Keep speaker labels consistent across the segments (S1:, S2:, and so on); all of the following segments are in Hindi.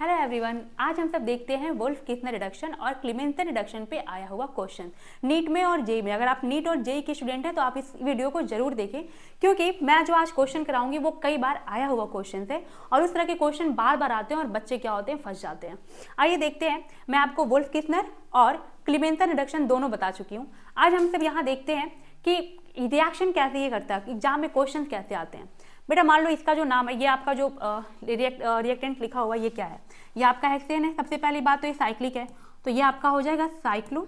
S1: हेलो एवरीवन, आज हम सब देखते हैं वुल्फ किस्नर रिडक्शन और क्लीमेंसन रिडक्शन पे आया हुआ क्वेश्चन नीट में और जेई में। अगर आप नीट और जेई के स्टूडेंट हैं तो आप इस वीडियो को जरूर देखें, क्योंकि मैं जो आज क्वेश्चन कराऊंगी वो कई बार आया हुआ क्वेश्चन है और उस तरह के क्वेश्चन बार बार आते हैं और बच्चे क्या होते हैं, फंस जाते हैं। आइए देखते हैं, मैं आपको वुल्फ किस्नर और क्लीमेंसन रिडक्शन दोनों बता चुकी हूँ। आज हम सब यहाँ देखते हैं कि रिएक्शन कैसे ये करता है, एग्जाम में क्वेश्चन कैसे आते हैं। बेटा मान लो इसका जो नाम है, ये आपका जो रिएक्टेंट लिखा हुआ है, ये क्या है? ये आपका हेक्सेन है। सबसे पहली बात तो ये साइक्लिक है, तो ये आपका हो जाएगा साइक्लो।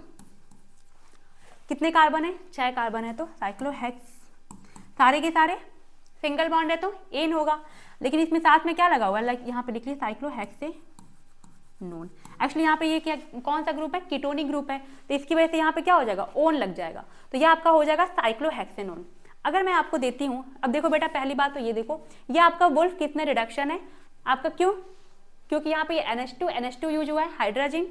S1: कितने कार्बन है? 6 कार्बन है, तो साइक्लो हेक्स। सारे के सारे सिंगल बॉन्ड है तो एन होगा, लेकिन इसमें साथ में क्या लगा हुआ है? लाइक यहाँ पे लिख लिया साइक्लो हेक्सेनोन। एक्चुअली यहाँ पे ये क्या, कौन सा ग्रुप है? कीटोनिक ग्रुप है, तो इसकी वजह से यहाँ पे क्या हो जाएगा? ओन लग जाएगा, तो ये आपका हो जाएगा साइक्लो हेक्सेनोन। अगर मैं आपको देती हूँ, अब देखो बेटा, पहली बात तो ये देखो, ये आपका वुल्फ किस्नर रिडक्शन है आपका। क्यों? क्योंकि यहाँ पे NH2 यूज हुआ है, हाइड्रोजन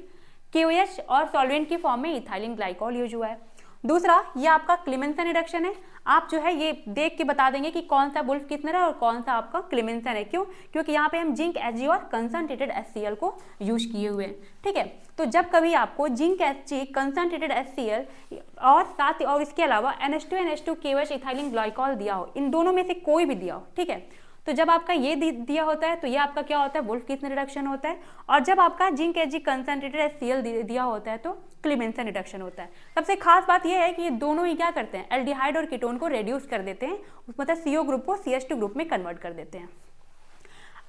S1: KOH और सॉल्वेंट की फॉर्म में इथाइलिन ग्लाइकॉल यूज हुआ है। दूसरा, ये आपका क्लीमेंसन रिडक्शन है। आप जो है ये देख के बता देंगे कि कौन सा वुल्फ किस्नर है और कौन सा आपका क्लीमेंसन है। क्यों? क्योंकि यहाँ पे हम जिंक Hg और कंसंट्रेटेड HCl को यूज किए हुए हैं। ठीक है, तो जब कभी आपको जिंक Hg, कंसंट्रेटेड HCl और साथ और इसके अलावा NH2 KOH इथाइलिन ग्लाइकॉल दिया हो, इन दोनों में से कोई भी दिया हो, ठीक है, तो जब आपका ये दिया होता है तो ये आपका क्या होता है? वुल्फ किस्नर रिडक्शन होता है। और जब आपका जिंक Hg कंसंट्रेटेड HCl दिया होता है तो क्लीमेंसन रिडक्शन होता है। सबसे खास बात ये है कि ये दोनों ही क्या करते हैं? एल्डिहाइड और कीटोन को रेड्यूस कर देते हैं, मतलब CO ग्रुप को CH2 ग्रुप में कन्वर्ट कर देते हैं।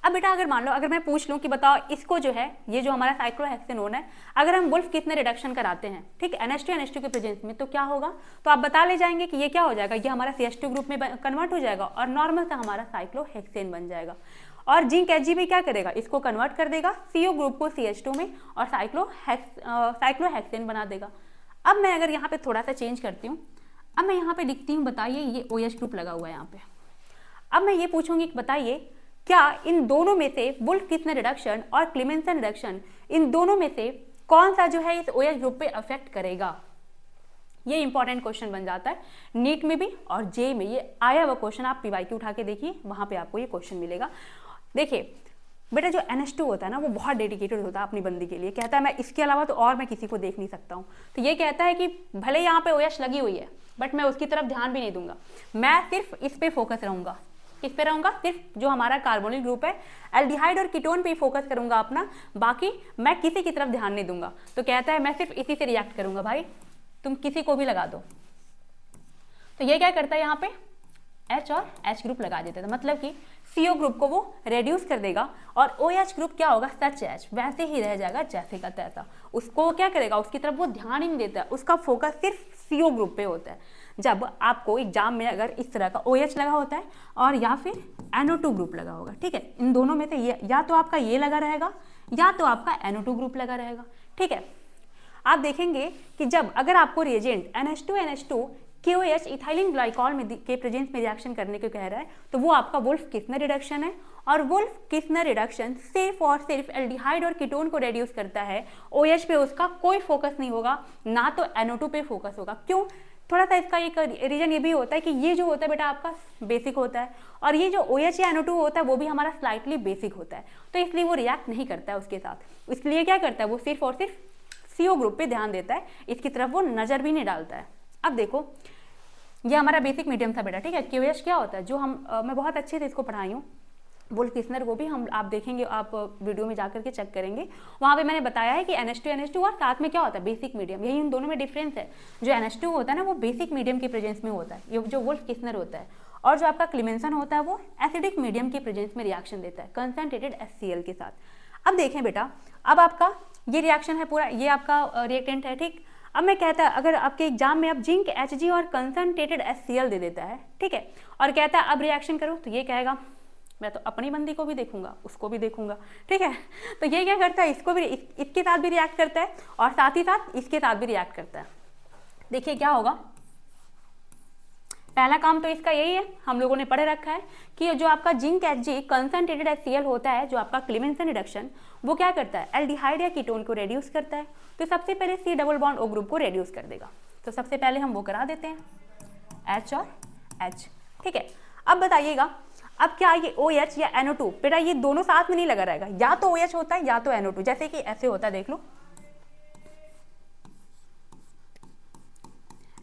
S1: अब बेटा अगर मान लो, अगर मैं पूछ लूं कि बताओ इसको जो है, ये जो हमारा साइक्लोहेक्सेनोन है, अगर हम वुल्फ किस्नर रिडक्शन कराते हैं, ठीक, NH2 के प्रेजेंस में, तो क्या होगा? तो आप बता ले जाएंगे कि ये क्या हो जाएगा? ये हमारा CH2 ग्रुप में कन्वर्ट हो जाएगा और नॉर्मल सा हमारा साइक्लोहेक्सेन बन जाएगा। और जिंक Hg भी क्या करेगा? इसको कन्वर्ट कर देगा, CO ग्रुप को CH2 में, और साइक्लोहेक्सेन बना देगा। अब मैं अगर यहाँ पे थोड़ा सा चेंज करती हूँ, अब मैं यहाँ पे लिखती हूँ, बताइए ये OH ग्रुप लगा हुआ है यहाँ पे। अब मैं ये पूछूंगी, बताइए क्या इन दोनों में से वुल्फ किस्नर रिडक्शन और क्लीमेंसन रिडक्शन, इन दोनों में से कौन सा जो है इस OH ग्रुप पे अफेक्ट करेगा? ये इंपॉर्टेंट क्वेश्चन बन जाता है नीट में भी और जेई में। ये आया हुआ क्वेश्चन, आप PYQ उठा के देखिए, वहां पे आपको ये क्वेश्चन मिलेगा। देखिए बेटा, जो NH2 होता है ना, वो बहुत डेडिकेटेड होता है अपनी बंदी के लिए। कहता है मैं इसके अलावा तो और मैं किसी को देख नहीं सकता हूँ। तो ये कहता है कि भले यहाँ पे OH लगी हुई है, बट मैं उसकी तरफ ध्यान भी नहीं दूंगा, मैं सिर्फ इस पे फोकस रहूंगा। किस पे रहूंगा? सिर्फ जो हमारा कार्बोनिल ग्रुप है, एल्डिहाइड और कीटोन पे फोकस करूंगा अपना, बाकी मैं किसी की तरफ ध्यान नहीं दूंगा। तो कहता है मैं सिर्फ इसी से रिएक्ट करूंगा। भाई तुम किसी को भी लगा दो। तो ये क्या करता है? यहाँ पे H और H ग्रुप लगा देता है, मतलब कि CO ग्रुप को वो रेड्यूस कर देगा और OH ग्रुप क्या होगा? सच H, वैसे ही रह जाएगा जैसे का तैसा। उसको क्या करेगा? उसकी तरफ वो ध्यान ही नहीं देता है, उसका फोकस सिर्फ CO ग्रुप पे होता है। जब आपको एग्जाम में अगर इस तरह का OH लगा होता है और या फिर NO2 ग्रुप लगा होगा, ठीक है, इन दोनों में से ये या तो आपका ये लगा रहेगा या तो आपका NO2 ग्रुप लगा रहेगा। ठीक है, आप देखेंगे कि जब अगर आपको reagent NH2 KOH ethylene glycol में के प्रेजेंस में रिएक्शन करने को कह रहा है, तो वो आपका वुल्फ किस्नर रिडक्शन है। और वुल्फ किस्नर रिडक्शन सिर्फ और सिर्फ एल्डिहाइड और कीटोन को रेड्यूस करता है, OH पे उसका कोई फोकस नहीं होगा, ना तो NO2 पे फोकस होगा। क्यों? थोड़ा सा इसका एक रीजन ये भी होता है कि ये जो होता है बेटा आपका बेसिक होता है, और ये जो OH या NO2 होता है वो भी हमारा स्लाइटली बेसिक होता है, तो इसलिए वो रिएक्ट नहीं करता है उसके साथ। इसलिए क्या करता है? वो सिर्फ और सिर्फ CO ग्रुप पे ध्यान देता है, इसकी तरफ वो नजर भी नहीं डालता है। अब देखो, ये हमारा बेसिक मीडियम था बेटा, ठीक है। KOH क्या होता है? जो मैं बहुत अच्छे से इसको पढ़ाई हूँ, वुल्फ किस्नर को भी हम आप देखेंगे, आप वीडियो में जाकर के चेक करेंगे, वहाँ पे मैंने बताया है कि NH2 और साथ में क्या होता है? Basic medium. यही इन दोनों में डिफरेंस है। जो NH2 होता है ना, वो बेसिक मीडियम के प्रेजेंस में होता है, ये जो वुल्फ किस्नर होता है। और जो आपका क्लीमेंसन होता है वो एसिडिक मीडियम के प्रेजेंस में रिएक्शन देता है कंसंट्रेटेड HCl के साथ। अब देखें बेटा, अब आपका ये रिएक्शन है पूरा, ये आपका रिएक्टेंट है, ठीक। अब मैं कहता है अगर आपके एग्जाम में अब जिंक Hg और कंसंट्रेटेड HCl दे देता है, ठीक है, और कहता है अब रिएक्शन करो, तो ये कहेगा मैं तो अपनी बंदी को भी देखूंगा, उसको भी देखूंगा, ठीक है। तो ये क्या करता है? इसको भी इसके साथ भी रिएक्ट करता है और साथ ही साथ इसके साथ भी रिएक्ट करता है। देखिए क्या होगा, पहला काम तो इसका यही है, हम लोगों ने पढ़े रखा है कि जो आपका जिंक Hg कंसंट्रेटेड HCl होता है, जो आपका क्लीमेंसन रिडक्शन, वो क्या करता है? एल्डिहाइड या कीटोन को रेड्यूस करता है। तो सबसे पहले C double bond O group को रेड्यूस कर देगा, तो सबसे पहले हम वो करा देते हैं, H और H, ठीक है। अब बताइएगा, अब क्या ये OH या NO2, बेटा ये दोनों साथ में नहीं लगा रहेगा, या तो OH होता है या तो NO2, जैसे कि ऐसे होता है, देख लो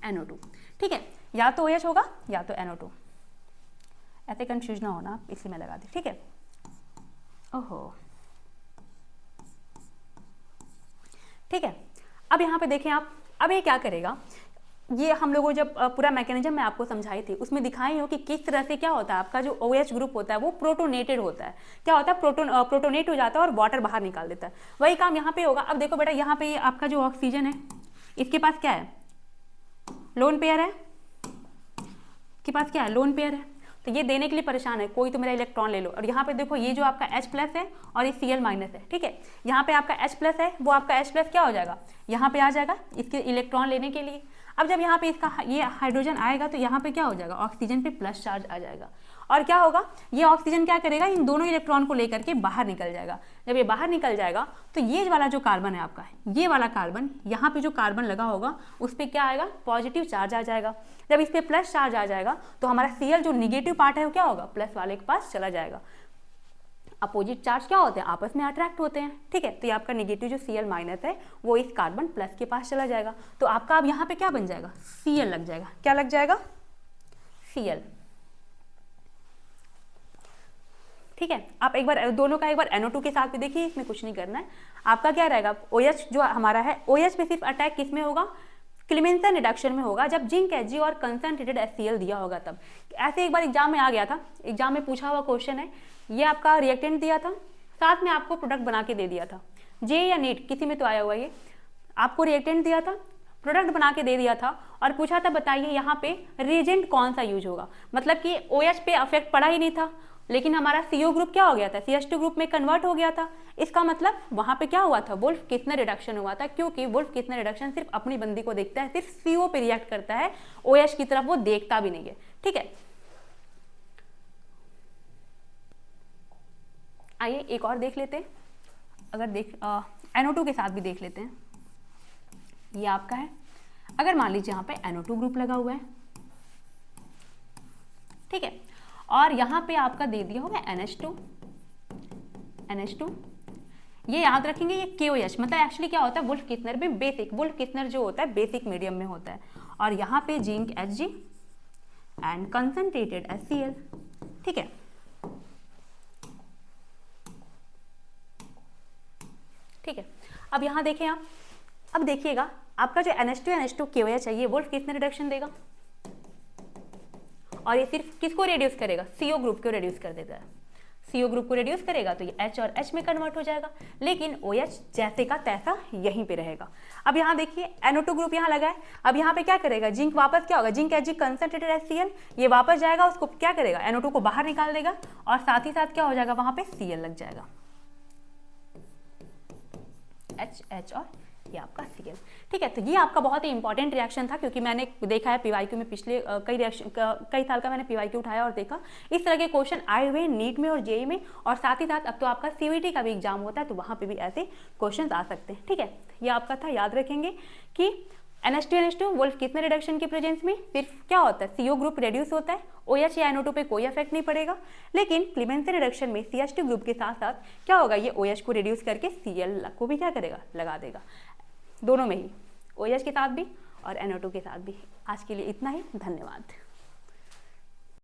S1: NO2, ठीक है, या तो OH होगा या तो NO2, ऐसे कंफ्यूज ना होना, इसलिए मैं लगा दी, ठीक है। ओहो, ठीक है। अब यहाँ पे देखें आप, अब ये क्या करेगा, ये हम लोगों जब पूरा मैकेनिज्म मैं आपको समझाई थी, उसमें दिखाई हो कि किस तरह से क्या होता है, आपका जो OH ग्रुप होता है वो प्रोटोनेटेड होता है, क्या होता है, प्रोटोनेट हो जाता है और वाटर बाहर निकाल देता है, वही काम यहाँ पे होगा। अब देखो बेटा, यहाँ पे आपका जो ऑक्सीजन है, इसके पास क्या है, लोन पेयर है, के पास क्या है, लोन पेयर है, तो ये देने के लिए परेशान है, कोई तो मेरा इलेक्ट्रॉन ले लो। और यहाँ पे देखो ये जो आपका H+ है और ये Cl- है, ठीक है, यहाँ पे आपका H+ है, वो आपका H+ क्या हो जाएगा, यहाँ पे आ जाएगा इसके इलेक्ट्रॉन लेने के लिए। अब जब यहाँ पे इसका ये हाइड्रोजन आएगा तो यहाँ पे क्या हो जाएगा, ऑक्सीजन पे प्लस चार्ज आ जाएगा, और क्या होगा, ये ऑक्सीजन क्या करेगा, इन दोनों इलेक्ट्रॉन को लेकर के बाहर निकल जाएगा। जब ये बाहर निकल जाएगा तो ये वाला जो कार्बन है आपका, ये वाला कार्बन, यहाँ पे जो कार्बन लगा होगा उस पर क्या आएगा, पॉजिटिव चार्ज आ जाएगा। जब इस पर प्लस चार्ज आ जाएगा तो हमारा Cl जो निगेटिव पार्ट है वो क्या होगा, प्लस वाले के पास चला जाएगा। अपोजिट चार्ज क्या होते हैं, आपस में अट्रैक्ट होते हैं, ठीक है, तो ये आपका निगेटिव जो Cl- है वो इस कार्बन प्लस के पास चला जाएगा, तो आपका अब यहाँ पे क्या बन जाएगा, Cl लग जाएगा, क्या लग जाएगा, Cl, ठीक है। आप एक बार दोनों का एक बार NO2 के साथ भी देखिए, इसमें कुछ नहीं करना है, आपका क्या रहेगा, OH जो हमारा है, OH पे सिर्फ अटैक किस में होगा, क्लीमेंसन रिडक्शन में होगा, जब जिंक Hg और कंसंट्रेटेड HCl दिया होगा तब। ऐसे एक बार एग्जाम में आ गया था, एग्जाम में पूछा हुआ क्वेश्चन है, ये आपका रिएक्टेंट दिया था, साथ में आपको प्रोडक्ट बना के दे दिया था, जे या नीट किसी में तो आया हुआ, ये आपको रिएक्टेंट दिया था, प्रोडक्ट बना के दे दिया था, और पूछा था बताइए यहाँ पे रिएजेंट कौन सा यूज होगा, मतलब कि OH पे अफेक्ट पड़ा ही नहीं था, लेकिन हमारा CO ग्रुप क्या हो गया था, CH2 ग्रुप में कन्वर्ट हो गया था। इसका मतलब वहां पे क्या हुआ था, वुल्फ कितना रिडक्शन हुआ था, क्योंकि वुल्फ कितना रिडक्शन सिर्फ अपनी बंदी को देखता है, सिर्फ CO पे रिएक्ट करता है, OH की तरफ वो देखता भी नहीं है, ठीक है। आइए एक और देख लेते हैं, अगर NO2 के साथ भी देख लेते हैं। ये आपका है, अगर मान लीजिए यहाँ पे NO2 ग्रुप लगा हुआ है, ठीक है, और यहाँ पे आपका दे दिया होगा NH2, ये याद रखेंगे, ये KOH मतलब एक्चुअली क्या होता है, वुल्फ कितनर में बेसिक, वुल्फ कितनर जो होता है बेसिक मीडियम में होता है, और यहाँ पे zinc Hg and concentrated HCl, ठीक है। ठीक है, अब यहाँ देखें आप, अब देखिएगा आपका जो NH2 KOH है, ये वुल्फ कितने रिडक्शन देगा, और ये सिर्फ किसको रिड्यूस करेगा, CO ग्रुप को रिड्यूस कर देता है, CO ग्रुप को रिड्यूस करेगा तो ये H और H में कन्वर्ट हो जाएगा, लेकिन OH जैसे का तैसा यहीं पे रहेगा। अब यहाँ देखिए NO2 ग्रुप यहाँ लगा है, अब यहाँ पे क्या करेगा, जिंक वापस क्या होगा, जिंक Hg कंसंट्रेटेड HCl, ये वापस जाएगा, उसको क्या करेगा, NO2 को बाहर निकाल देगा, और साथ ही साथ क्या हो जाएगा, वहां पे Cl लग जाएगा, H और ये आपका Cl, ठीक है। तो ये आपका बहुत ही इंपॉर्टेंट रिएक्शन था, क्योंकि मैंने देखा है PYQ में पिछले कई साल का मैंने PYQ उठाया और देखा, इस तरह के क्वेश्चन आए हुए नीट में और जेई में, और साथ ही साथ अब तो आपका CVT का भी एग्जाम होता है, तो वहाँ पे भी ऐसे क्वेश्चन आ सकते हैं, ठीक है। ये आपका था, याद रखेंगे कि NH2 वुल्फ कितने रिडक्शन के प्रेजेंस में सिर्फ क्या होता है, CO ग्रुप रिड्यूस होता है, OH या NO2 पे कोई इफेक्ट नहीं पड़ेगा, लेकिन क्लीमेंसन रिडक्शन में CH2 ग्रुप के साथ साथ क्या होगा, ये OH को रिड्यूस करके Cl को भी क्या करेगा, लगा देगा, दोनों में ही, OH के साथ भी और NO2 के साथ भी। आज के लिए इतना ही, धन्यवाद।